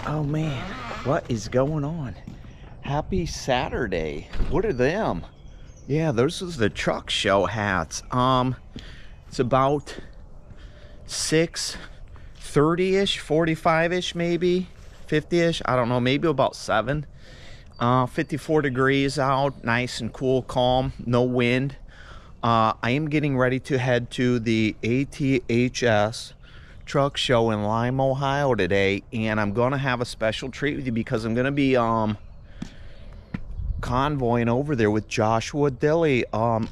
Oh man, what is going on? Happy Saturday. What are them? Yeah, those are the truck show hats. It's about 6:30-ish, 45-ish maybe, 50-ish, I don't know, maybe about 7. 54 degrees out, nice and cool, calm, no wind. I am getting ready to head to the ATHS truck show in Lima, Ohio today, and I'm gonna have a special treat with you because I'm gonna be convoying over there with Joshua Dilley,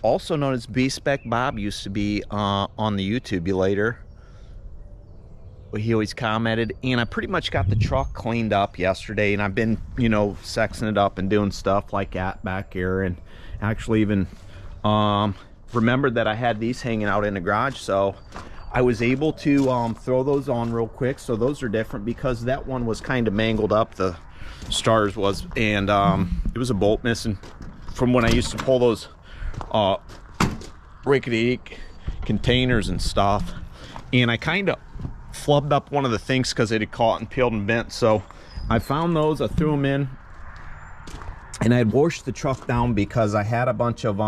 also known as B-Spec Bob, used to be on the YouTube later. He always commented, and I pretty much got the truck cleaned up yesterday, and I've been, you know, sexing it up and doing stuff like that back here, and actually even remembered that I had these hanging out in the garage, so I was able to throw those on real quick. So those are different because that one was kind of mangled up, the stars was, and it was a bolt missing from when I used to pull those rickety containers and stuff, and I kind of flubbed up one of the things because it had caught and peeled and bent. So I found those, I threw them in, and I had washed the truck down because I had a bunch of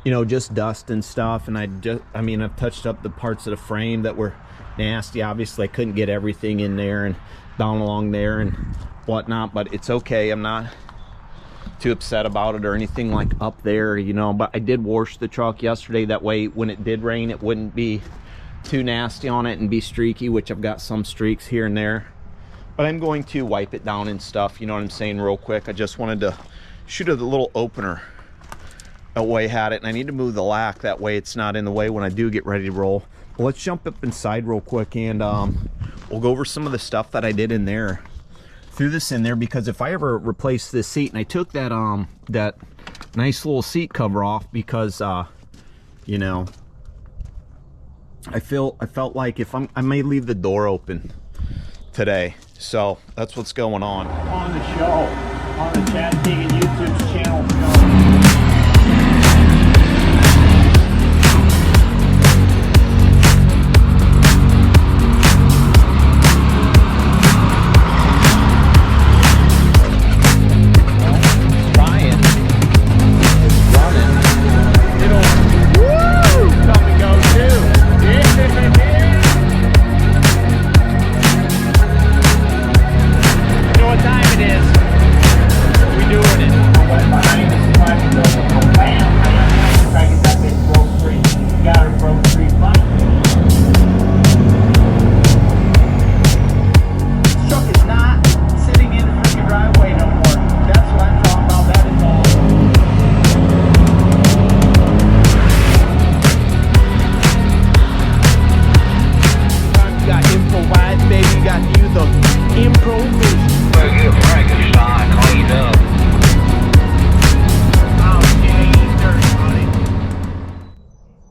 you know, just dust and stuff, and I've touched up the parts of the frame that were nasty. Obviously I couldn't get everything in there and down along there and whatnot, but it's okay. I'm not too upset about it or anything like up there, you know. But I did wash the truck yesterday, that way when it did rain it wouldn't be too nasty on it and be streaky, which I've got some streaks here and there, but I'm going to wipe it down and stuff, you know what I'm saying, real quick. I just wanted to shoot a little opener away, had it, and I need to move the lack, that way it's not in the way when I do get ready to roll. Well, let's jump up inside real quick, and we'll go over some of the stuff that I did in there. Threw this in there because if I ever replace this seat, and I took that that nice little seat cover off because you know, I felt like if I may leave the door open today, so that's what's going on the show, on the Chad Keegan YouTube channel.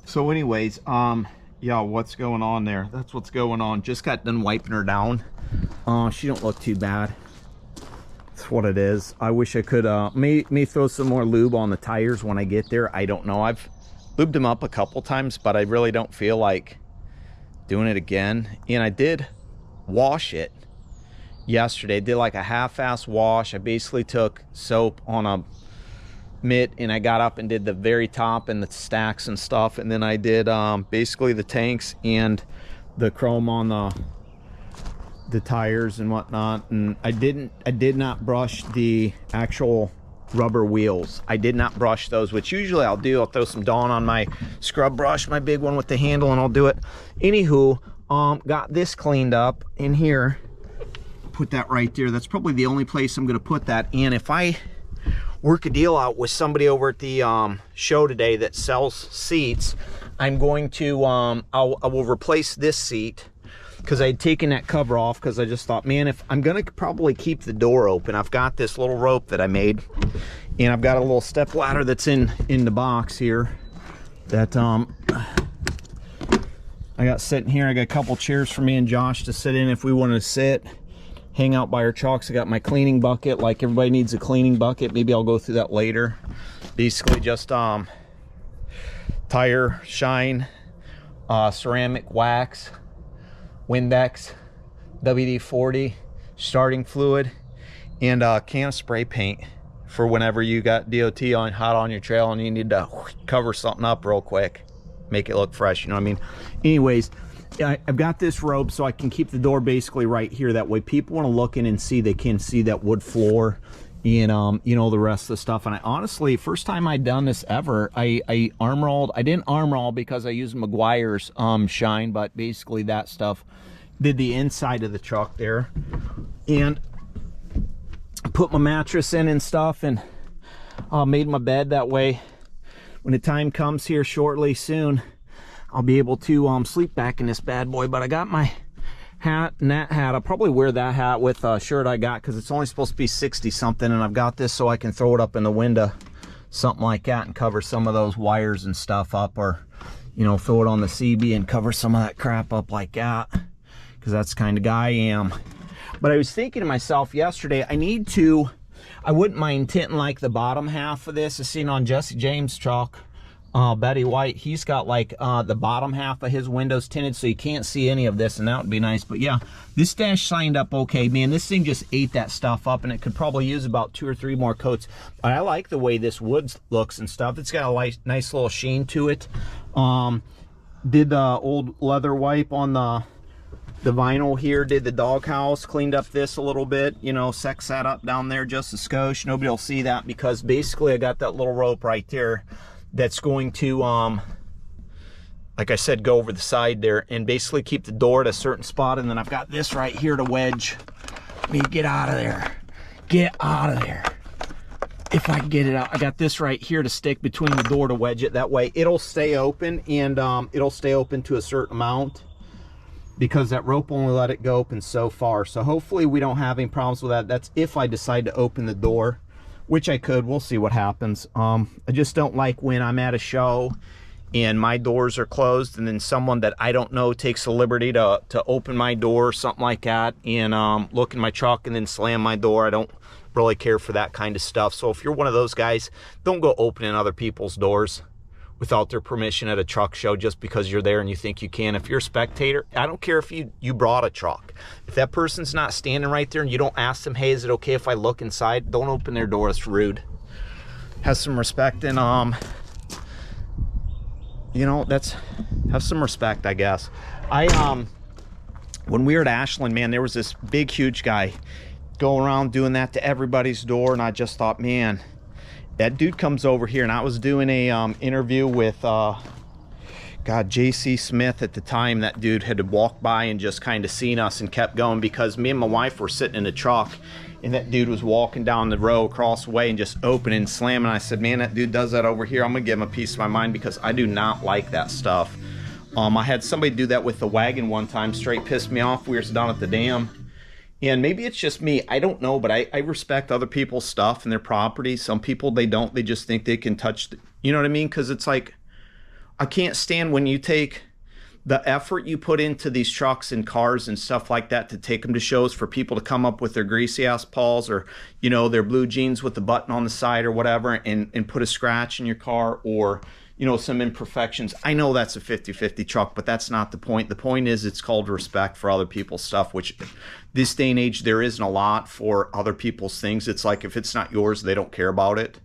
So anyways, yeah, what's going on there? That's what's going on. Just got done wiping her down. She don't look too bad. That's what it is. I wish I could may throw some more lube on the tires when I get there. I don't know. I've lubed them up a couple times, but I really don't feel like doing it again. And I did wash it yesterday. I did like a half-ass wash. I basically took soap on a mitt and I got up and did the very top and the stacks and stuff, and then I did basically the tanks and the chrome on the tires and whatnot. And I did not brush the actual rubber wheels. I did not brush those, which usually I'll do. I'll throw some Dawn on my scrub brush, my big one with the handle, and I'll do it. Anywho, got this cleaned up in here, put that right there. That's probably the only place I'm going to put that. And if I work a deal out with somebody over at the show today that sells seats, I'm going to I will replace this seat because I had taken that cover off because I just thought, man, if I'm gonna probably keep the door open, I've got this little rope that I made, and I've got a little step ladder that's in the box here that I got sitting here. I got a couple chairs for me and Josh to sit in if we want to sit, hang out by our chalks. I got my cleaning bucket, like everybody needs a cleaning bucket. Maybe I'll go through that later. Basically just tire shine, ceramic wax, Windex, WD-40, starting fluid, and a can of spray paint for whenever you got DOT on hot on your trail and you need to cover something up real quick, make it look fresh, you know what I mean? Anyways, I've got this rope so I can keep the door basically right here. That way people want to look in and see, they can see that wood floor and you know, the rest of the stuff. And I honestly, first time I'd done this ever, I arm rolled. I didn't arm roll because I used McGuire's shine, but basically that stuff did the inside of the truck there, and put my mattress in and stuff, and made my bed. That way when the time comes here shortly soon, I'll be able to sleep back in this bad boy. But I got my hat and that hat. I'll probably wear that hat with a shirt I got, because it's only supposed to be 60 something, and I've got this so I can throw it up in the window, something like that, and cover some of those wires and stuff up, or you know, throw it on the CB and cover some of that crap up like that, because that's the kind of guy I am. But I was thinking to myself yesterday, I wouldn't mind tinting like the bottom half of this. I seen on Jesse James' truck, Betty White, he's got like the bottom half of his windows tinted so you can't see any of this, and that would be nice. But yeah, this dash signed up okay. Man, this thing just ate that stuff up, and it could probably use about 2 or 3 more coats. But I like the way this wood looks and stuff. It's got a nice little sheen to it. Did the old leather wipe on the vinyl here, did the doghouse, cleaned up this a little bit, you know, sex that up down there just a skosh. Nobody will see that, because basically I got that little rope right there that's going to, like I said, go over the side there and basically keep the door at a certain spot. And then I've got this right here to wedge me. Get out of there. Get out of there. If I can get it out. I got this right here to stick between the door to wedge it. That way it'll stay open, and it'll stay open to a certain amount, because that rope only let it go open so far. So hopefully we don't have any problems with that. That's if I decide to open the door, which I could. We'll see what happens. I just don't like when I'm at a show and my doors are closed, and then someone that I don't know takes the liberty to open my door or something like that, and look in my truck and then slam my door. I don't really care for that kind of stuff. So if you're one of those guys, don't go opening other people's doors without their permission at a truck show just because you're there and you think you can. If you're a spectator, I don't care if you brought a truck. If that person's not standing right there and you don't ask them, hey, is it okay if I look inside? Don't open their door. It's rude. Have some respect, and you know, have some respect, I guess. When we were at Ashland, man, there was this big, huge guy going around doing that to everybody's door, and I just thought, man, that dude comes over here. And I was doing a interview with JC Smith at the time. That dude had walked by and just kind of seen us and kept going, because me and my wife were sitting in the truck, and that dude was walking down the road across the way and just opening and slamming. I said, man, that dude does that over here. I'm gonna give him a piece of my mind, because I do not like that stuff. I had somebody do that with the wagon one time. Straight pissed me off. We were down at the dam. And maybe it's just me, I don't know, but I respect other people's stuff and their property. Some people, they don't, they just think they can touch, you know what I mean? Because it's like, I can't stand when you take the effort you put into these trucks and cars and stuff like that to take them to shows, for people to come up with their greasy ass paws, or, you know, their blue jeans with the button on the side or whatever, and put a scratch in your car, or, you know, some imperfections. I know that's a 50-50 truck, but that's not the point. The point is, it's called respect for other people's stuff, which this day and age, there isn't a lot for other people's things. It's like, if it's not yours, they don't care about it.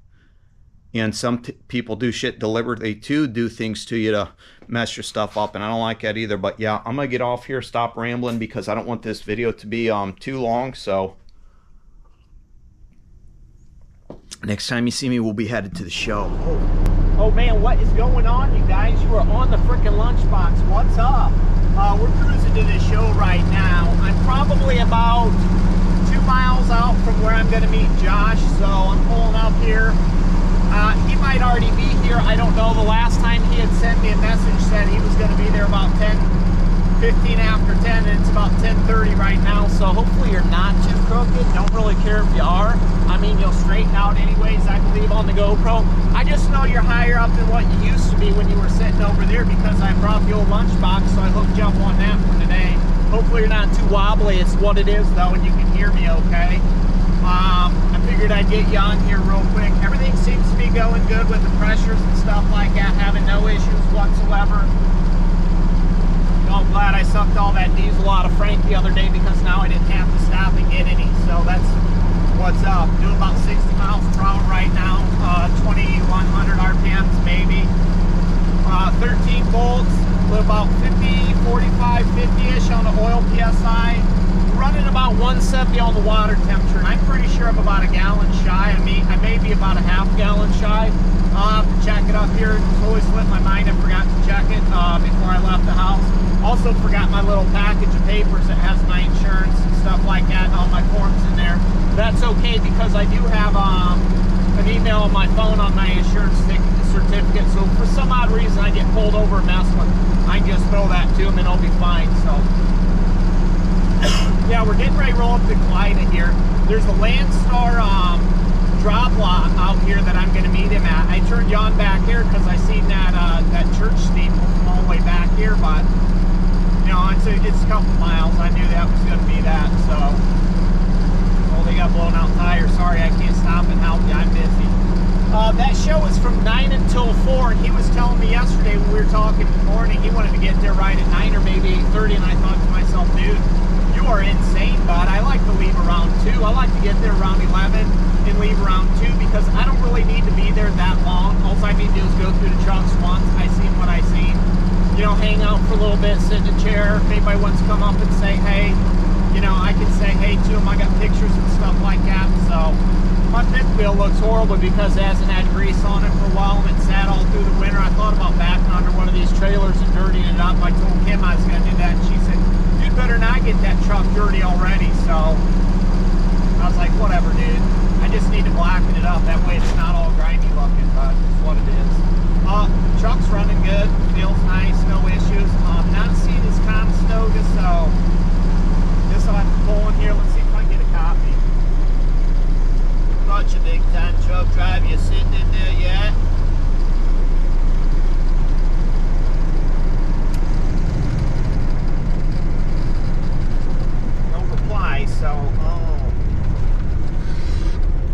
And some people do shit deliberately to do things to you to mess your stuff up, and I don't like that either. But yeah, I'm gonna get off here, stop rambling, because I don't want this video to be too long. So next time you see me, we'll be headed to the show. Oh man, what is going on, you guys? You are on the freaking lunchbox. What's up? We're cruising to this show right now. I'm probably about 2 miles out from where I'm gonna meet Josh, so I'm pulling up here. He might already be here, I don't know. The last time he had sent me a message said he was going to be there about 15 after 10, and it's about 10:30 right now, so hopefully you're not too crooked. Don't really care if you are. I mean, you'll straighten out anyways, I believe, on the GoPro. I just know you're higher up than what you used to be when you were sitting over there, because I brought the old lunchbox, so I hooked you up on that for today. Hopefully you're not too wobbly. It's what it is, though, and you can hear me okay. I figured I'd get you on here real quick. Everything seems to be going good with the pressures and stuff like that, having no issues whatsoever. So I'm glad I sucked all that diesel out of Frank the other day, because now I didn't have to stop and get 170 on the water temperature, and I'm pretty sure I'm about a gallon shy. I may be about a half gallon shy. I'll have to check it up here. It totally slipped my mind. I forgot to check it before I left the house. Also forgot my little package of papers that has my insurance and stuff like that, and all my forms in there. That's okay, because I do have an email on my phone on my insurance certificate. So for some odd reason I get pulled over and messed with, I can just throw that to them and I'll be fine. So yeah, we're getting ready to roll up to Clyde here. There's a Landstar drop lot out here that I'm going to meet him at. I turned you on back here because I seen that that church steeple from all the way back here, but you know, it's a couple miles. I knew that was going to be that. So, oh, they got blown out tires. Sorry, I can't stop and help you. I'm busy. That show is from 9 until 4, and he was telling me yesterday when we were talking in the morning, he wanted to get there right at 9 or maybe 8:30, and I thought to myself, dude, you are insane, bud. I like to leave around 2. I like to get there around 11 and leave around 2, because I don't really need to be there that long. All I need to do is go through the trucks once. I seen what I seen. You know, hang out for a little bit, sit in a chair. If anybody wants to come up and say hey, you know, I can say hey to them. I got pictures and stuff like that. So my fifth wheel looks horrible because it hasn't had grease on it for a while, and it sat all through the winter. I thought about backing under one of these trailers and dirtying it up. I told Kim I was going to do that, and she said, you'd better not get that truck dirty already. So I was like, whatever, dude. I just need to blacken it up. That way it's not all grimy looking, but it's what it is. Truck's running good. Feels nice. No issues. Not seeing his Conestoga, so guess I'll have to pull in here. Let's see if I can get a copy. Bunch of big time truck drive. You sitting in there yet? No reply, so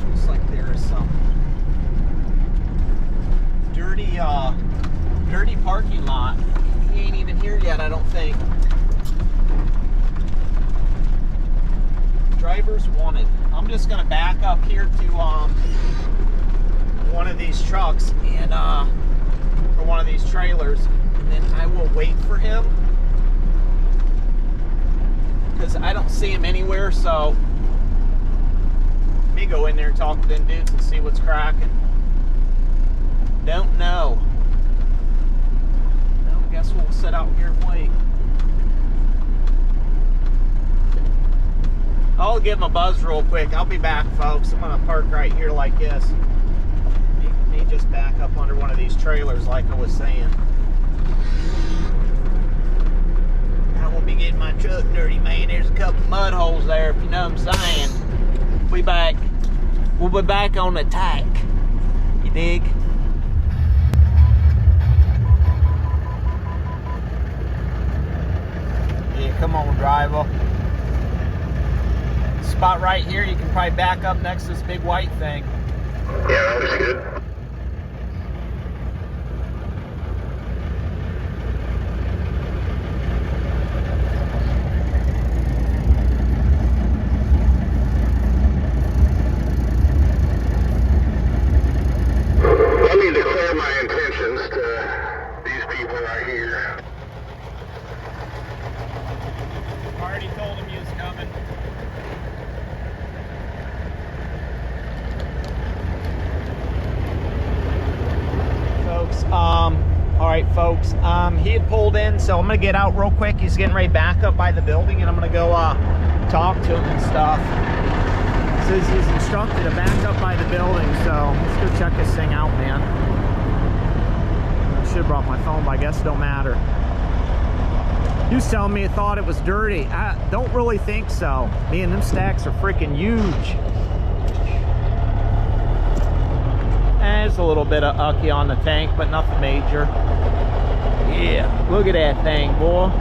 looks like there is some dirty parking lot. He ain't even here yet, I don't think. Drivers wanted. I'm just gonna back up here to one of these trucks and or one of these trailers, and then I will wait for him because I don't see him anywhere. So let me go in there and talk to them dudes and see what's cracking. Don't know. No, guess we'll sit out here and wait. I'll give him a buzz real quick. I'll be back, folks. I'm gonna park right here like this. Me just back up under one of these trailers like I was saying. I won't be getting my truck dirty, man. There's a couple mud holes there, if you know what I'm saying. We'll be back on attack. You dig? Yeah, come on, driver. Spot right here, you can probably back up next to this big white thing. Yeah, that looks good. Let me declare my intentions to these people right here. I already told him he was coming. All right, folks, he had pulled in, so I'm gonna get out real quick. He's getting ready to back up by the building, and I'm gonna go talk to him and stuff. Says he's instructed to back up by the building, so let's go check this thing out, man. I should have brought my phone, but I guess it don't matter. He was telling me he thought it was dirty. I don't really think so. Man, them stacks are freaking huge. There's a little bit of ucky on the tank, but nothing major. Yeah, look at that thing, boy.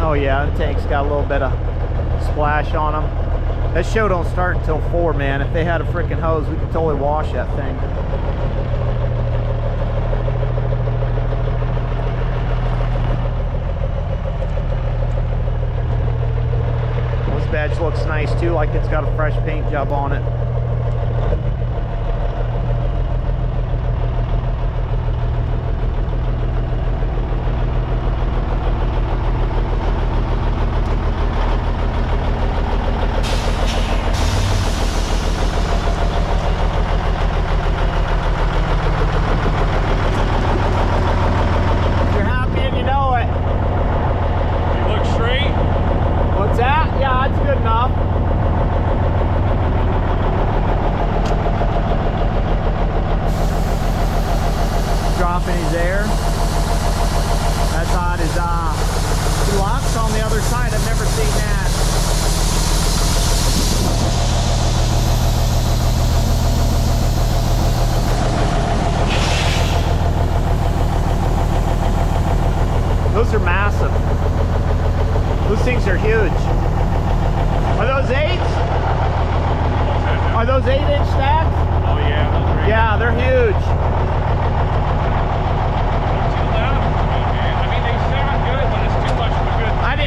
Oh yeah, the tank's got a little bit of splash on them. That show don't start until 4, man. If they had a freaking hose, we could totally wash that thing. edge looks nice too, like it's got a fresh paint job on it. Dropping his air. That's odd as he locks on the other side. I've never seen that. Those are massive. Those things are huge. Are those 8s? Are those 8-inch stacks? Oh yeah. Yeah, they're huge.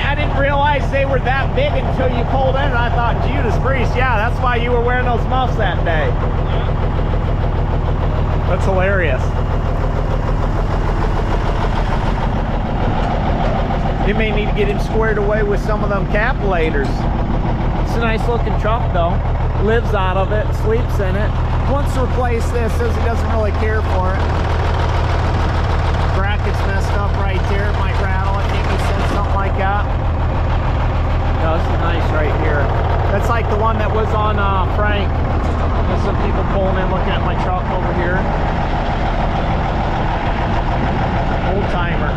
I didn't realize they were that big until you pulled in, and I thought, Judas Priest, yeah, that's why you were wearing those muffs that day. That's hilarious. You may need to get him squared away with some of them capilators. It's a nice looking truck though. Lives out of it, sleeps in it. Wants to replace this, says he doesn't really care for it. Bracket's messed up right there, it might rattle. I think he said something like that. No, this is nice right here. That's like the one that was on Frank. There's some people pulling in looking at my truck over here. Old timer.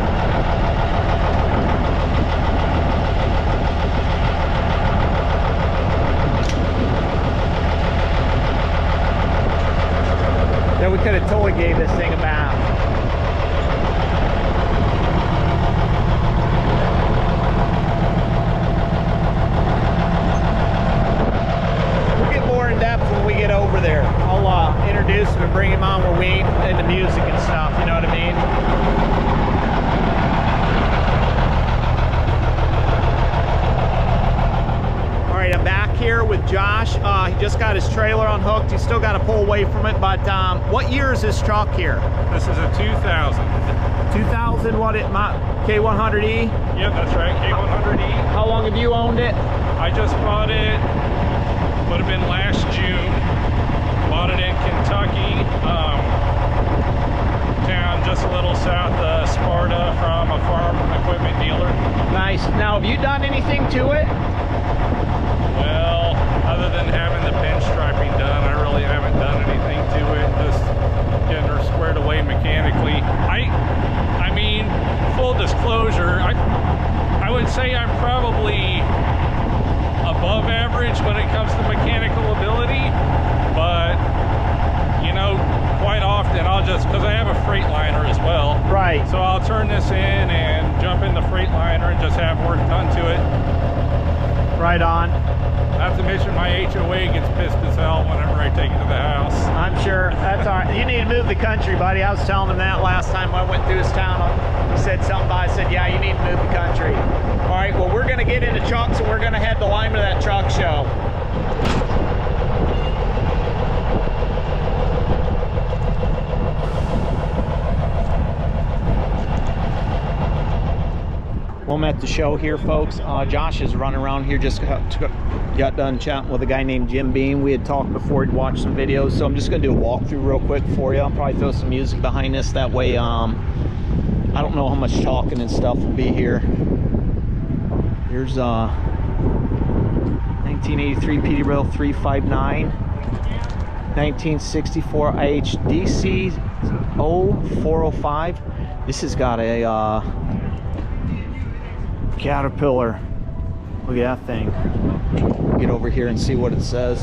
Yeah, we could have totally gave this thing a bath. When we get over there, I'll introduce him and bring him on where we ain't into music and stuff, you know what I mean? Alright, I'm back here with Josh. He just got his trailer unhooked. He's still got to pull away from it, but what year is this truck here? This is a 2000. 2000, what, K100E? Yep, that's right, K100E. How long have you owned it? I just bought it, would have been last June. Bought it in Kentucky, town just a little south of Sparta, from a farm equipment dealer. Nice. Now, have you done anything to it? Well, other than having the pinstriping done, I really haven't done anything to it. Just getting her squared away mechanically. I mean, full disclosure, I would say I'm probably above average when it comes to mechanical ability, but you know, quite often I'll just, because I have a Freightliner as well, right, so I'll turn this in and jump in the Freightliner and just have work done to it. Right on. Not to mention my HOA gets pissed as hell whenever I take it to the house. I'm sure. That's all right. You need to move the country, buddy. I was telling him that last time I went through his town. He said something about it. I said, yeah, you need to move the country. All right, well, we're going to get into trucks, and we're going to head to Lima to that truck show. Well, I'm at the show here, folks. Josh is running around here. Just got done chatting with a guy named Jim Beam. We had talked before, he'd watched some videos, so I'm just going to do a walkthrough real quick for you. I'll probably throw some music behind this. That way, I don't know how much talking and stuff will be here. Here's 1983 Peterbilt 359, 1964 IHDC 0405. This has got a Caterpillar. Look at that thing. Get over here and see what it says.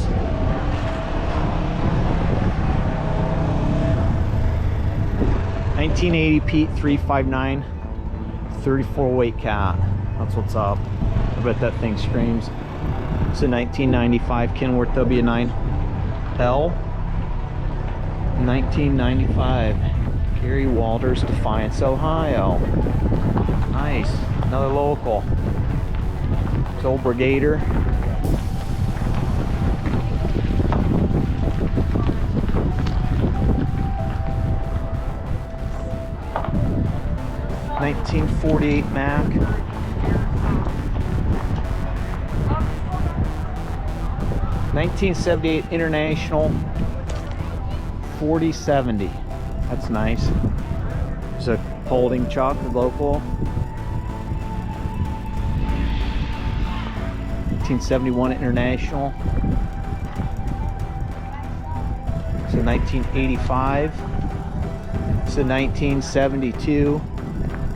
(1980) Pete 359, 34 weight cat. That's what's up. I bet that thing screams. It's a 1995 Kenworth W9L. 1995 Gary Walters, Defiance, Ohio. Nice. Another local. It's old Brigader. 1948 Mac. 1978 International 4070. That's nice. There's a holding chalk, local. 1971 International. It's a 1985. It's a 1972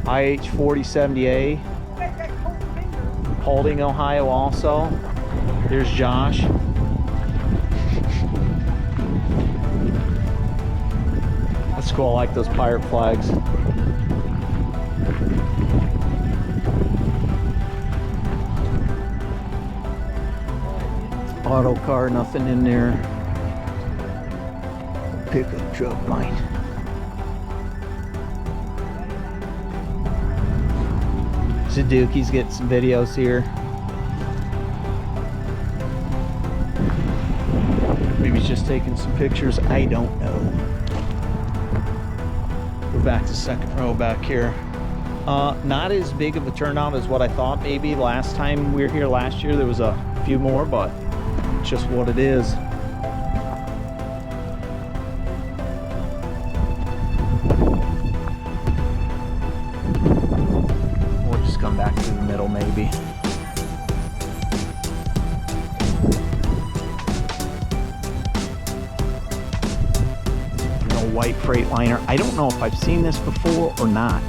IH4070A. Holding, Ohio also. There's Josh. That's cool. I like those pirate flags. Auto car, nothing in there. Pickup truck, mine. Sudoki's getting some videos here. Maybe he's just taking some pictures. I don't know. We're back to second row back here. Not as big of a turnout as what I thought. Maybe last time we were here last year there was a few more, but it's just what it is. We'll just come back to the middle maybe. White Freightliner. I don't know if I've seen this before or not.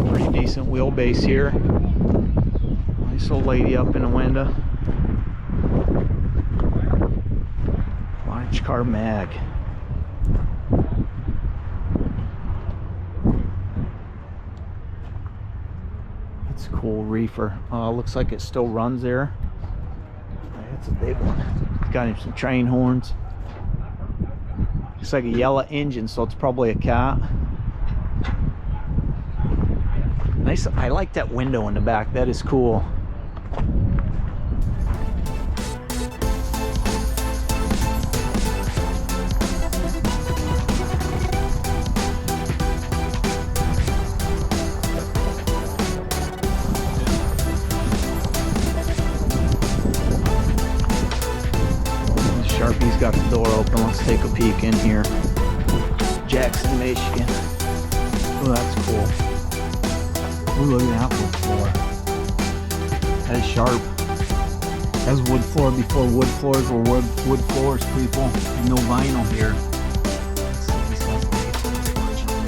Pretty decent wheelbase here. Nice old lady up in the window. Large car mag. Cool reefer. Looks like it still runs there. That's a big one. It's got him some train horns. Looks like a yellow engine, so it's probably a cat. Nice. I like that window in the back. That is cool. Sharpie's got the door open. Let's take a peek in here. Jackson, Michigan. Oh, that's cool. Oh, look at that wood floor. That is sharp. That's wood floor before wood floors were wood floors, people. And no vinyl here. Let's see if these guys made it, unfortunately.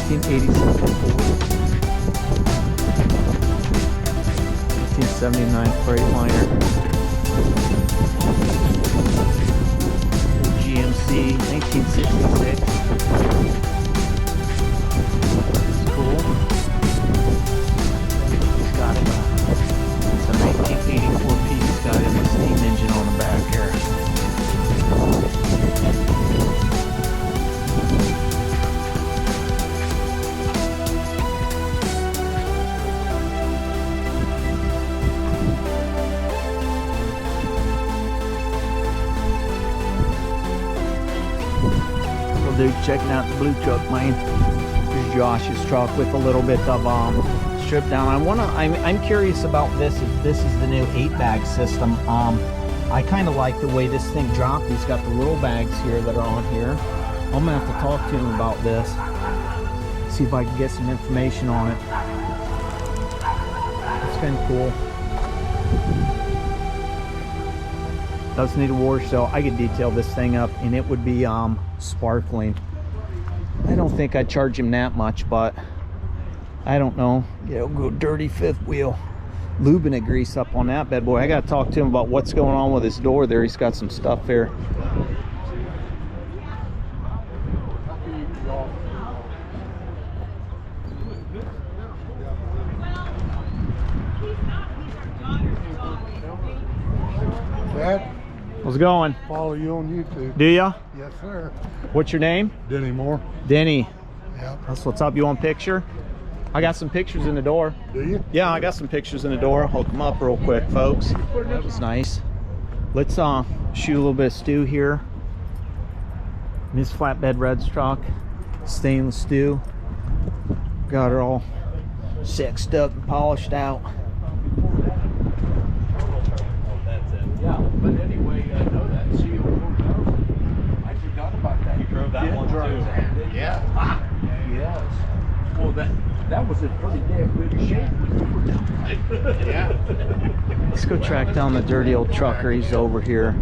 1987 1979 Freightliner. GMC 1966. It's cool. It's got it. It's a 1984 piece. It's got a steam engine on the back here. Dude, checking out the blue truck, man. Here's Josh's truck with a little bit of strip down. I'm curious about this. If this is the new 8-bag system. I kind of like the way this thing dropped. He's got the little bags here that are on here. I'm gonna have to talk to him about this. See if I can get some information on it. It's kind of cool. Does need a wash, so I could detail this thing up and it would be sparkling. I don't think I'd charge him that much, but I don't know. Yeah, we'll go dirty fifth wheel. Lubing and grease up on that bad boy. I gotta talk to him about what's going on with his door there. He's got some stuff there. Dad, How's it going? follow you on YouTube. Do ya? Yes, sir. What's your name? Denny Moore. Denny. Yep. That's what's up. You want a picture? I got some pictures in the door. Do you? Yeah, I got some pictures in the door. Hook them up real quick, folks. That was nice. Let's shoot a little bit of stew here. This flatbed Red's truck, stainless steel. Got her all sexed up and polished out. Yeah, but anyway, know that CO4000. I forgot about that. You drove that one too? Yeah. Yes. Well, that was in pretty damn good shape when you were down there. Yeah. Let's go track down the dirty old trucker. He's over here.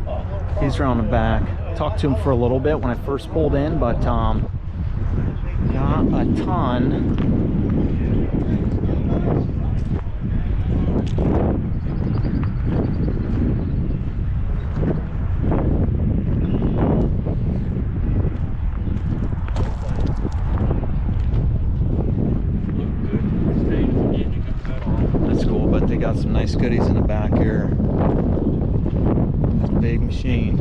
He's around the back. Talked to him for a little bit when I first pulled in, but not a ton. That's cool, but they got some nice goodies in the back here. Big machine.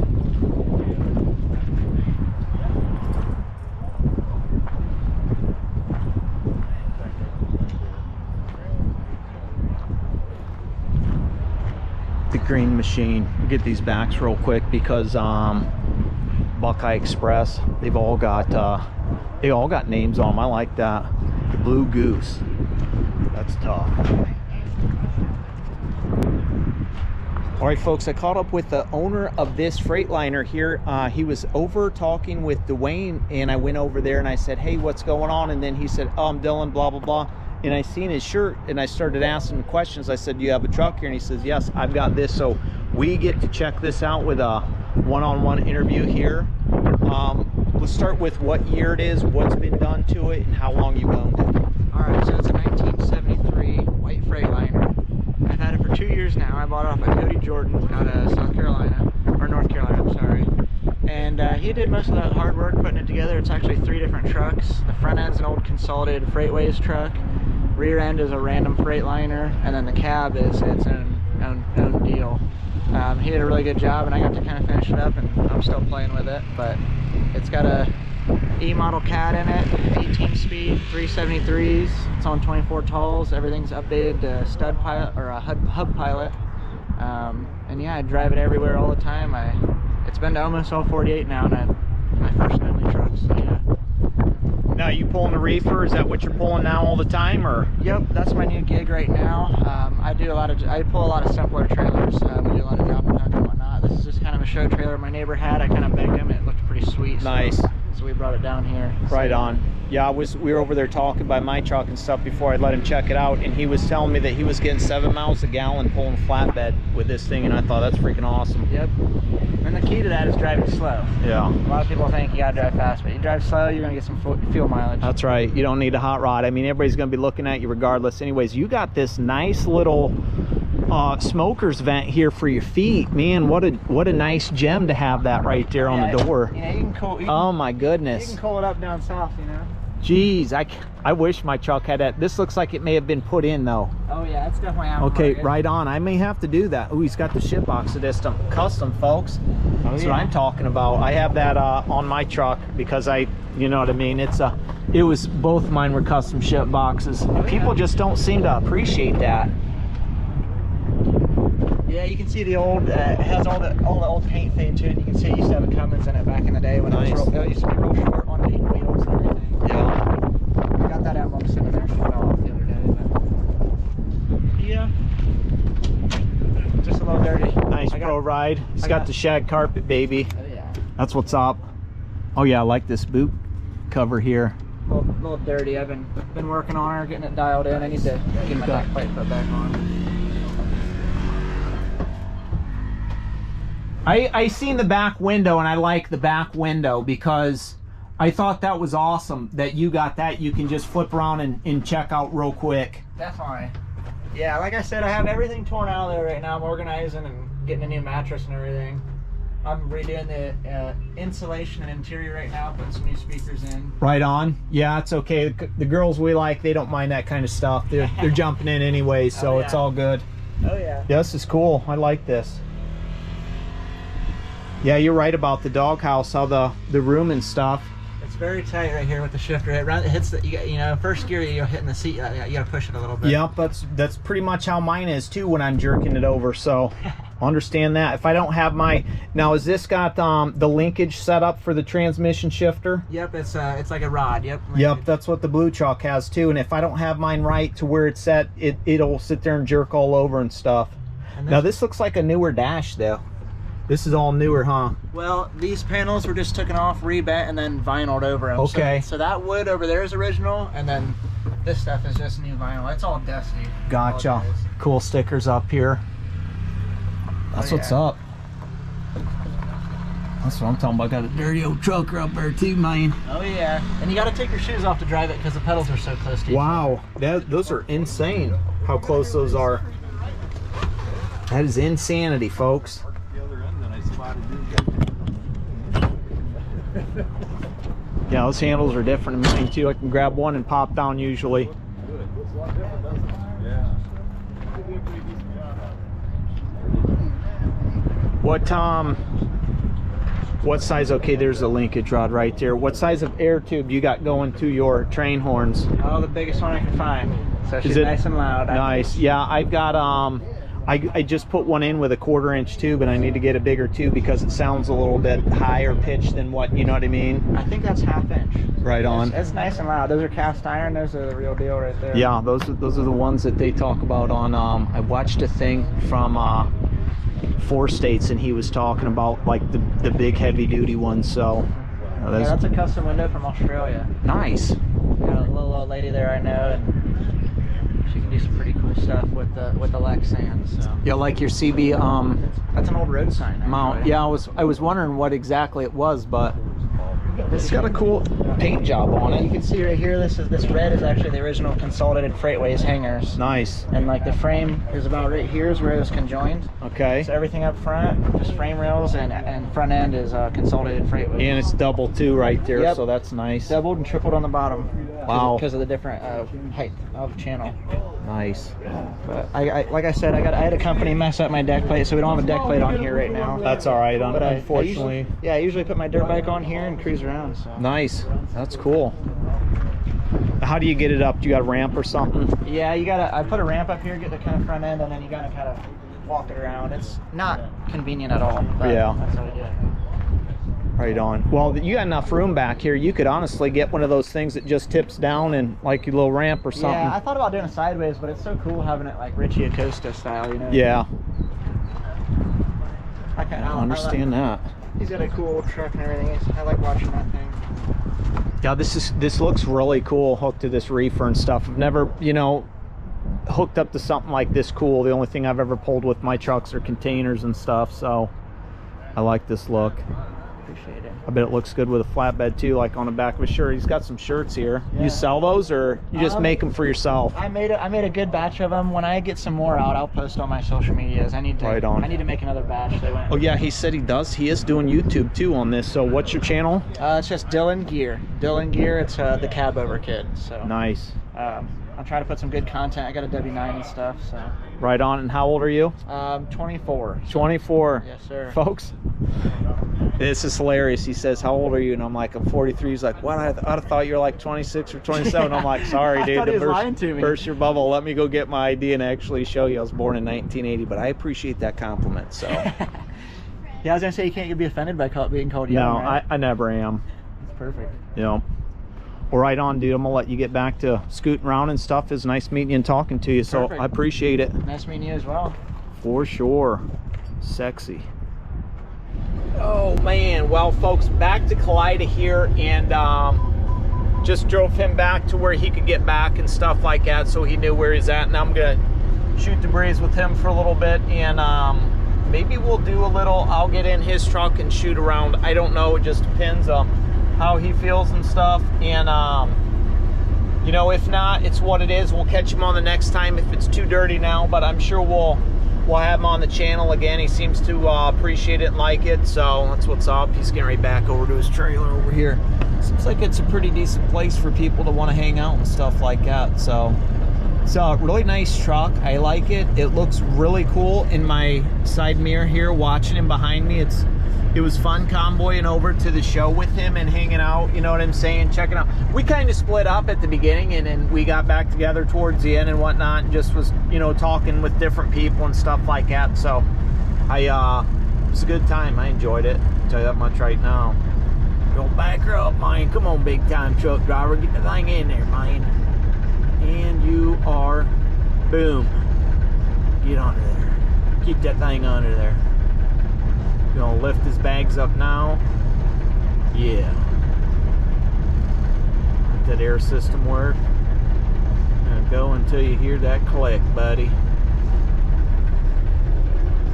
The green machine. We'll get these backs real quick because Buckeye Express, they all got names on them. I like that. The Blue Goose. That's tough. All right, folks, I caught up with the owner of this Freightliner here. He was over talking with Dwayne, and I went over there and I said, hey, what's going on? And then he said, oh, I'm Dylan, blah, blah, blah. And I seen his shirt and I started asking him questions. I said, do you have a truck here? And he says, yes, I've got this. So we get to check this out with a one-on-one interview here. Let's start with what year it is, what's been done to it, and how long you've owned it. All right, so it's a 1973 white Freightliner. I've had it for 2 years now. I bought it off of Cody Jordan out of South Carolina, or North Carolina, I'm sorry. And he did most of that hard work putting it together. It's actually 3 different trucks. The front end's an old Consolidated Freightways truck. Rear end is a random Freightliner, and then the cab is its own deal. He did a really good job, and I got to kind of finish it up, and I'm still playing with it. But it's got a E-model cat in it, 18 speed, 373s. It's on 24 tolls. Everything's updated to stud pilot or a hub pilot. And yeah, I drive it everywhere all the time. It's been to almost all 48 now, and my first and only truck. So yeah. Now, you pulling a reefer? Is that what you're pulling now all the time, or? Yep, that's my new gig right now. I pull a lot of simpler trailers. We do a lot of drop and hook and whatnot. This is just kind of a show trailer my neighbor had. I kind of begged him. It looked pretty sweet. Nice. So we brought it down here. Right on. Yeah, we were over there talking by my truck and stuff before I let him check it out, and he was telling me that he was getting 7 miles a gallon pulling flatbed with this thing, and I thought that's freaking awesome. Yep. And the key to that is driving slow. Yeah. A lot of people think you gotta drive fast, but you drive slow, you're gonna get some fuel mileage. That's right. You don't need a hot rod. I mean, everybody's gonna be looking at you regardless. Anyways, you got this nice little smoker's vent here for your feet. Man, what a nice gem to have that right there on the door. You know, you can cool. Oh my goodness. You can cool it up down south, you know. Jeez, I wish my truck had that. This looks like it may have been put in though. Oh yeah, it's definitely out. Okay, right on. I may have to do that. Oh, he's got the shit box of this custom, folks. That's what I'm talking about. I have that on my truck because you know what I mean. It was both mine were custom ship boxes. People just don't seem to appreciate that. Yeah, you can see the old. It has all the old paint fade to it. You can see it used to have a Cummins in it back in the day when it used to be real short on the wheels and everything. Yeah. I got that emblem sitting there. She fell off the other day. But yeah. Just a little dirty. Nice pro ride. He's got the shag carpet, baby. Oh yeah. That's what's up. Oh yeah, I like this boot cover here. A little dirty. I've been working on her, getting it dialed in. I need to get my back plate put back on. I seen the back window, and I like the back window because I thought that was awesome that you got that. You can just flip around and check out real quick. Definitely. Yeah, like I said, I have everything torn out of there right now. I'm organizing and getting a new mattress and everything. I'm redoing the insulation and interior right now, putting some new speakers in. Right on. Yeah, it's okay. The girls we like, they don't mind that kind of stuff. They're jumping in anyway, so it's all good. Oh yeah. Yeah, this is cool. I like this. Yeah, you're right about the doghouse, how the room and stuff. It's very tight right here with the shifter. It hits the, you know, first gear you're hitting the seat. You gotta push it a little bit. Yep, that's pretty much how mine is too when I'm jerking it over. So understand that. If I don't have my, now is this got the linkage set up for the transmission shifter? Yep, it's like a rod. Yep. Yep, linkage. that's what the blue chalk has too. And if I don't have mine right to where it's set, it'll sit there and jerk all over and stuff. And Now this looks like a newer dash though. This is all newer, huh? Well, these panels were just taken off, rebent, and then vinyled over them. Okay. So that wood over there is original, and then this stuff is just new vinyl. It's all dusty. Gotcha. All it is. Cool stickers up here. That's what's up. That's what I'm talking about. Got a dirty old trucker up there too, man. Oh yeah. And you got to take your shoes off to drive it because the pedals are so close to each Wow, those are insane. How close those are. That is insanity, folks. Yeah, those handles are different than mine too. I can grab one and pop down usually. What size? Okay, there's a linkage rod right there. What size of air tube you got going to your train horns? Oh, the biggest one I can find. So she's Is it nice and loud. Nice. Yeah, I've got I just put one in with a 1/4 inch tube, and I need to get a bigger tube because it sounds a little bit higher pitched than what, you know what I mean? I think that's 1/2 inch. Right on. It's nice and loud. Those are cast iron. Those are the real deal right there. Yeah, those are the ones that they talk about on. I watched a thing from 4 States, and he was talking about like the big heavy duty ones. So Yeah, that's a custom window from Australia. nice. Got a little old lady there I know, and she can do some pretty cool stuff with the Lexan. So Yeah, like your CB that's an old road sign. Actually. mount. Yeah, I was wondering what exactly it was, but it's got a cool paint job on You it. can see right here. This red is actually the original Consolidated Freightways hangers. Nice. And like the frame is about right here is where it was conjoined. Okay. So everything up front, just frame rails, and front end is Consolidated Freightways. And it's double too right there, Yep. so that's nice. Doubled and tripled on the bottom. Wow. Because of the different height of channel. Nice. But I like I said, I had a company mess up my deck plate, so we don't have a deck plate on here right now. That's all right. But Unfortunately. I usually put my dirt bike on here and cruise around. So. Nice. That's cool. How do you get it up? Do you got a ramp or something? Yeah, I put a ramp up here, get the kind of front end, and then you gotta kind of walk it around. It's not convenient at all. But Yeah. That's how we do it. Right on. Well, you got enough room back here. You could honestly get one of those things that just tips down and like your little ramp or something. Yeah, I thought about doing it sideways, but it's so cool having it like Richie Acosta style, you know? Yeah. I understand that. He's got a cool truck and everything. I like watching that thing. Yeah, this looks really cool hooked to this reefer and stuff. I've never, you know, hooked up to something like this cool. The only thing I've ever pulled with my trucks are containers and stuff, so I like this look. Appreciate it. I bet it looks good with a flatbed too, like on the back of a shirt. He's got some shirts here. You sell those, or you just make them for yourself? I made a good batch of them. When I get some more out, I'll post on my social medias. I need to Right on. I need to make another batch. Oh yeah, he said he does. He is doing YouTube too on this. So what's your channel? It's just Dylan Giere. Dylan Giere. It's the Cabover kid. So Nice. I'm trying to put some good content. I got a W9 and stuff. So Right on. And how old are you? 24. 24. Yes, sir. Folks, this is hilarious. He says, how old are you? And I'm like, I'm 43. He's like, what? I'd have thought you were like 26 or 27. I'm like, sorry, I dude. thought he was lying to me. Burst your bubble. Let me go get my ID and actually show you I was born in 1980. But I appreciate that compliment. So Yeah, I was gonna say you can't be offended by being called no, young. Right? I never am. It's perfect. You know. Well, right on, dude. I'm gonna let you get back to scooting around and stuff. It's nice meeting you and talking to you. So Perfect. I appreciate it. Nice meeting you as well. For sure. Sexy. Oh man, well folks, back to Kalida here, and just drove him back to where he could get back and stuff like that, so he knew where he's at. And I'm gonna shoot the breeze with him for a little bit, and maybe we'll do a little, I'll get in his truck and shoot around. I don't know, it just depends on how he feels and stuff. And you know, if not, it's what it is. We'll catch him on the next time if it's too dirty now, but I'm sure we'll have him on the channel again. He seems to appreciate it and like it, so that's what's up. He's getting right back over to his trailer over here. Seems like it's a pretty decent place for people to want to hang out and stuff like that. So it's a really nice truck. I like it. It looks really cool in my side mirror here, watching him behind me. It's it was fun convoying over to the show with him and hanging out, you know what I'm saying, checking out. We kind of split up at the beginning, and then we got back together towards the end and whatnot, and just was, you know, talking with different people and stuff like that. So it was a good time. I enjoyed it, I'll tell you that much right now. Don't back her up, man. Come on, big time truck driver, get the thing in there, man. And you are, boom, get under there, keep that thing under there. Gonna lift his bags up now. Yeah. Let that air system work. Gonna go until you hear that click, buddy.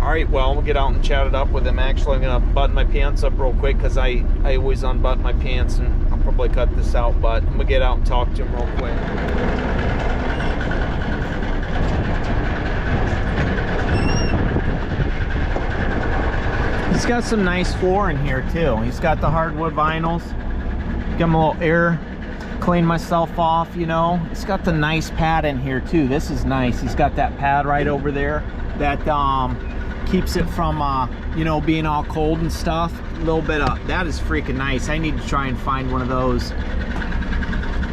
Alright, well, we'll get out and chat it up with him. Actually, I'm gonna button my pants up real quick because I always unbutton my pants, and I'll probably cut this out, but I'm gonna get out and talk to him real quick. He's got some nice floor in here too. He's got the hardwood vinyls. Give him a little air, clean myself off, you know. It's got the nice pad in here too. This is nice. He's got that pad right over there that keeps it from you know, being all cold and stuff. A little bit of that is freaking nice. I need to try and find one of those.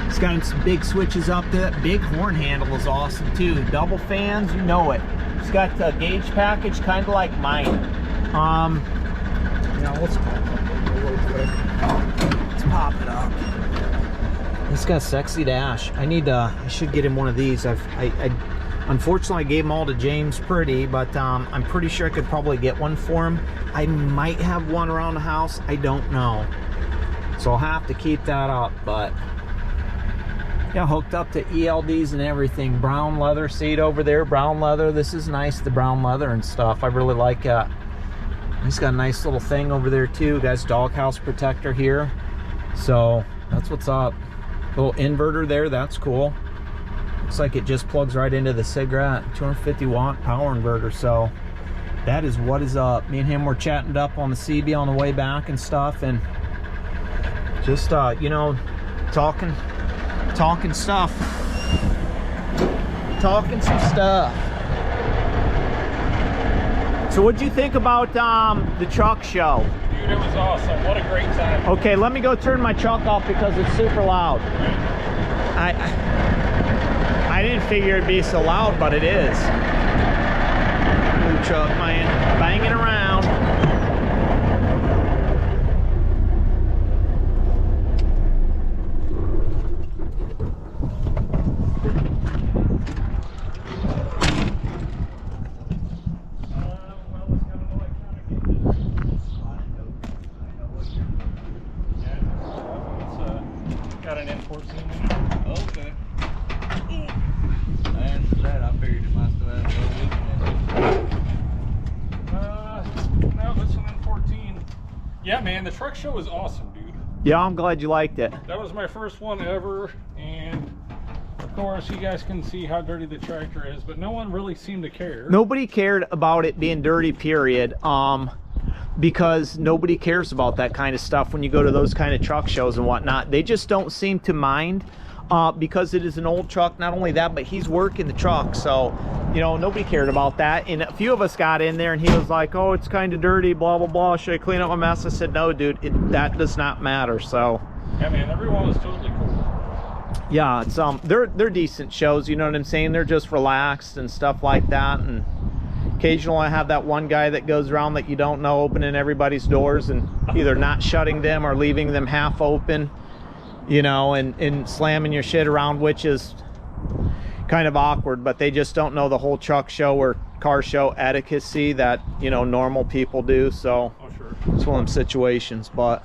It's got some big switches up there. That big horn handle is awesome too. Double fans, you know it. It's got the gauge package kind of like mine. Now let's pop it up. It's got a sexy dash. I should get him one of these. I unfortunately I gave them all to James Pretty, but I'm pretty sure I could probably get one for him. I might have one around the house, I don't know. So I'll have to keep that up, but yeah, hooked up to ELDs and everything. Brown leather seat over there, brown leather. This is nice, the brown leather and stuff. I really like that. He's got a nice little thing over there too. Got his doghouse protector here. So that's what's up. Little inverter there, that's cool. Looks like it just plugs right into the cigarette. 250 watt power inverter. So that is what is up. Me and him were chatting up on the CB on the way back and stuff, and just you know, talking stuff. Talking some stuff. So what'd you think about the truck show? Dude, it was awesome. What a great time. Okay, let me go turn my truck off because it's super loud. I didn't figure it'd be so loud, but it is. New truck, man, banging around. Got an N14 in it. Okay. I answered that. I figured it must have had a No, that's an N14. Yeah, man, the truck show was awesome, dude. Yeah, I'm glad you liked it. That was my first one ever, and of course you guys can see how dirty the tractor is, but no one really seemed to care. Nobody cared about it being dirty, period. Because nobody cares about that kind of stuff when you go to those kind of truck shows and whatnot. They just don't seem to mind because it is an old truck. Not only that, but he's working the truck, so you know, nobody cared about that. And a few of us got in there and he was like, oh, it's kind of dirty, blah blah blah, should I clean up my mess? I said, no dude, that does not matter. So yeah, man, everyone was totally cool. Yeah, it's they're decent shows, you know what I'm saying. They're just relaxed and stuff like that, and occasionally I have that one guy that goes around that you don't know, opening everybody's doors and either not shutting them or leaving them half open, you know, and slamming your shit around, which is kind of awkward. But they just don't know the whole truck show or car show etiquette that, you know, normal people do. So sure. It's one of them situations, but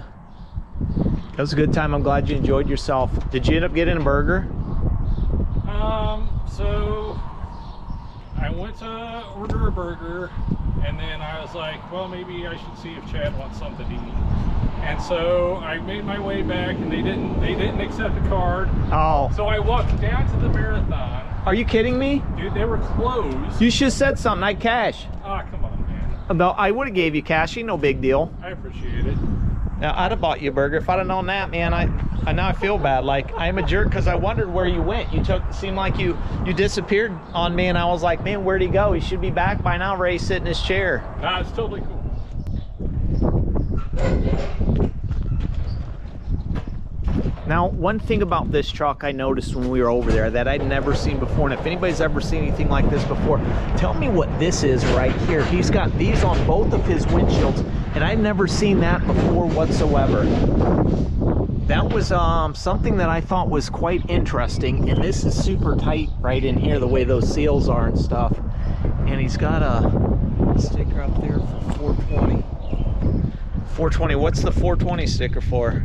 it was a good time. I'm glad you enjoyed yourself. Did you end up getting a burger? So I went to order a burger, and then I was like, well, maybe I should see if Chad wants something to eat. And so I made my way back, and they didn't accept a card. Oh. So I walked down to the marathon. Are you kidding me? Dude, they were closed. You should have said something. I cash. Ah, come on, man. No, I would have gave you cash. Ain't no big deal. I appreciate it. Now, I'd have bought you a burger if I'd have known that, man. Now I feel bad. Like, I'm a jerk because I wondered where you went. Seemed like you disappeared on me, and I was like, man, where'd he go? He should be back by now. Ray's sitting in his chair. Nah, it's totally cool. Now, one thing about this truck I noticed when we were over there that I'd never seen before, and if anybody's ever seen anything like this before, tell me what this is right here. He's got these on both of his windshields, and I've never seen that before whatsoever. That was something that I thought was quite interesting, and this is super tight right in here, the way those seals are and stuff. And he's got a sticker up there for 420. 420, what's the 420 sticker for?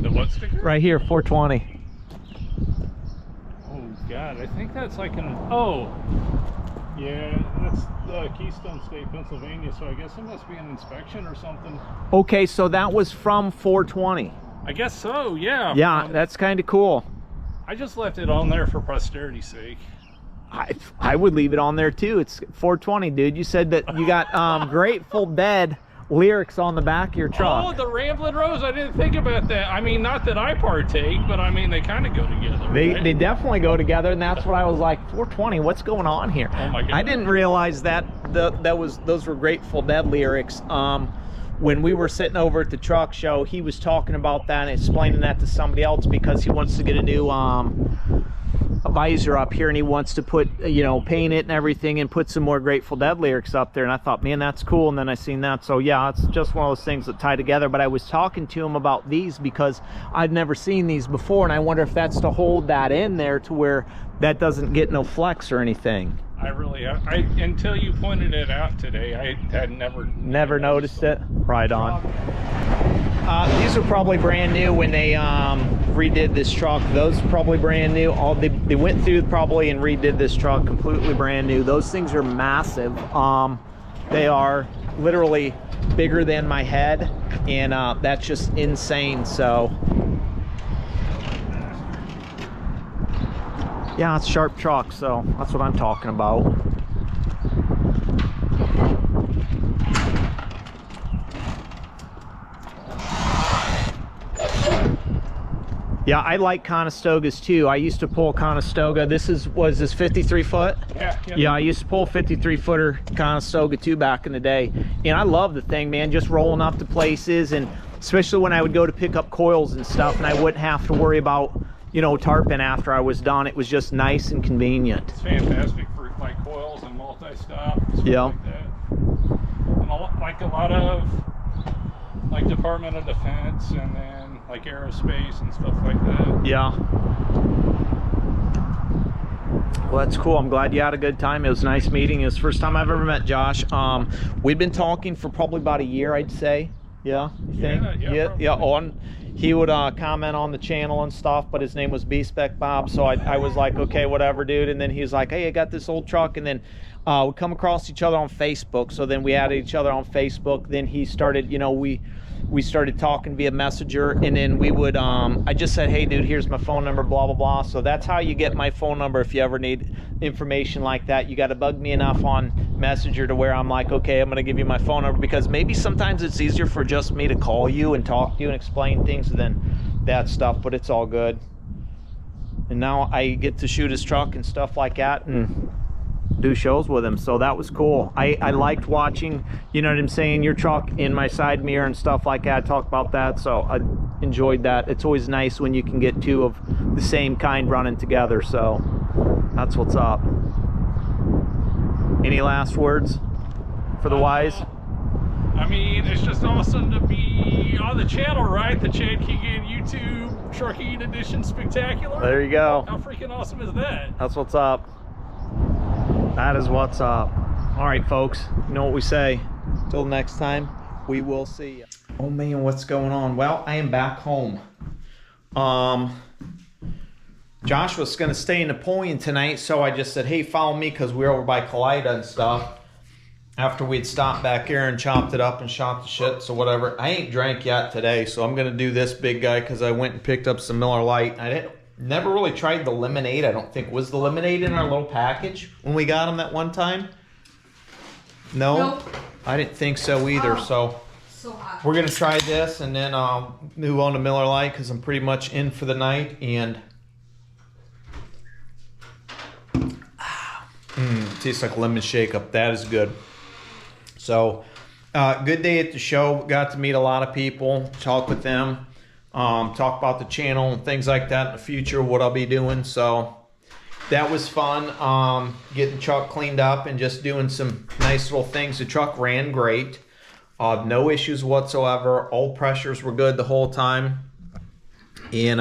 The what sticker? Right here, 420. Oh God, I think that's like an, oh, yeah, that's Keystone State, Pennsylvania, so I guess it must be an inspection or something. Okay, so that was from 420. I guess so, yeah. Yeah, that's kind of cool. I just left it on there for posterity's sake. I would leave it on there too. It's 420, dude. You said that you got Grateful Dead lyrics on the back of your truck. Oh, the Ramblin' Rose, I didn't think about that. I mean, not that I partake, but I mean, they kind of go together, right? They definitely go together, and that's what I was like, 420, what's going on here? Oh my God. I didn't realize that those were Grateful Dead lyrics. When we were sitting over at the truck show, he was talking about that and explaining that to somebody else because he wants to get a new visor up here, and he wants to put, you know, paint it and everything and put some more Grateful Dead lyrics up there. And I thought, man, that's cool. And then I seen that, so yeah, it's just one of those things that tie together. But I was talking to him about these because I'd never seen these before, and I wonder if that's to hold that in there to where that doesn't get no flex or anything. I really, until you pointed it out today, I had never noticed it. Right on. These are probably brand new when they redid this truck. Those are probably brand new. They went through probably and redid this truck completely brand new. Those things are massive. They are literally bigger than my head, and that's just insane. So yeah, it's a sharp truck, so that's what I'm talking about. Yeah, I like Conestogas too. I used to pull Conestoga. Was this 53 foot? Yeah, I used to pull 53 footer Conestoga too back in the day. And I love the thing, man, just rolling up to places, and especially when I would go to pick up coils and stuff, and I wouldn't have to worry about, you know, tarping after I was done. It was just nice and convenient. It's fantastic for like coils and multi-stop. Yeah. Like that. And a lot of like Department of Defense, and then like aerospace and stuff like that. Yeah. Well, that's cool. I'm glad you had a good time. It was nice meeting you. It's the first time I've ever met Josh. We've been talking for probably about a year, I'd say. Yeah, you think? Yeah. He would comment on the channel and stuff, but his name was B-Spec Bob, so I was like, okay, whatever, dude. And then he was like, hey, I got this old truck, and then we come across each other on Facebook, so then we added each other on Facebook. Then he started, you know, we started talking via Messenger, and then we would, I just said, hey, dude, here's my phone number, blah, blah, blah. So that's how you get my phone number if you ever need information like that. You got to bug me enough on Messenger to where I'm like, okay, I'm going to give you my phone number, because maybe sometimes it's easier for just me to call you and talk to you and explain things than that stuff, but it's all good. And now I get to shoot his truck and stuff like that and do shows with him, so that was cool. I liked watching, you know what I'm saying, your truck in my side mirror and stuff like that, talk about that, so I enjoyed that. It's always nice when you can get two of the same kind running together, so that's what's up. Any last words for the wise? I mean, it's just awesome to be on the channel, right? The Chad Keegan YouTube Trucking Edition Spectacular. There you go. How freaking awesome is that? That's what's up. That is what's up. All right, folks, you know what we say. Till next time, we will see you. Oh man, what's going on? Well, I am back home. Josh was gonna stay in Napoleon tonight, so I just said, hey, follow me, because we're over by Kalida and stuff. After we'd stopped back here and chopped it up and shot the shit, so whatever. I ain't drank yet today, so I'm gonna do this big guy, because I went and picked up some Miller Lite. I never really tried the lemonade, I don't think. Was the lemonade in our little package when we got them that one time? No? Nope. I didn't think so either, so hot. we're gonna try this and then move on to Miller Lite, because I'm pretty much in for the night. And tastes like lemon shake up. That is good. So good day at the show. Got to meet a lot of people, talk with them. talk about the channel and things like that in the future, what I'll be doing. So that was fun, getting the truck cleaned up and just doing some nice little things. The truck ran great, no issues whatsoever. All pressures were good the whole time, and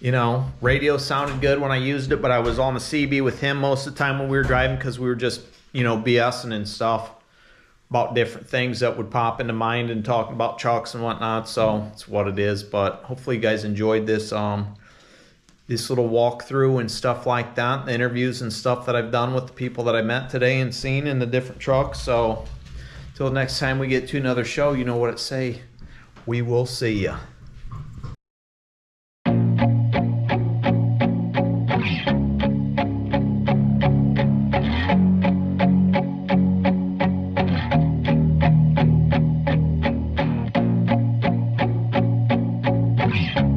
you know, radio sounded good when I used it, but I was on the CB with him most of the time when we were driving, because we were just, you know, BSing and stuff about different things that would pop into mind and talking about trucks and whatnot. So it's what it is. But hopefully you guys enjoyed this this little walkthrough and stuff like that, the interviews and stuff that I've done with the people that I met today and seen in the different trucks. So till next time we get to another show, you know what it say, we will see ya. Yeah.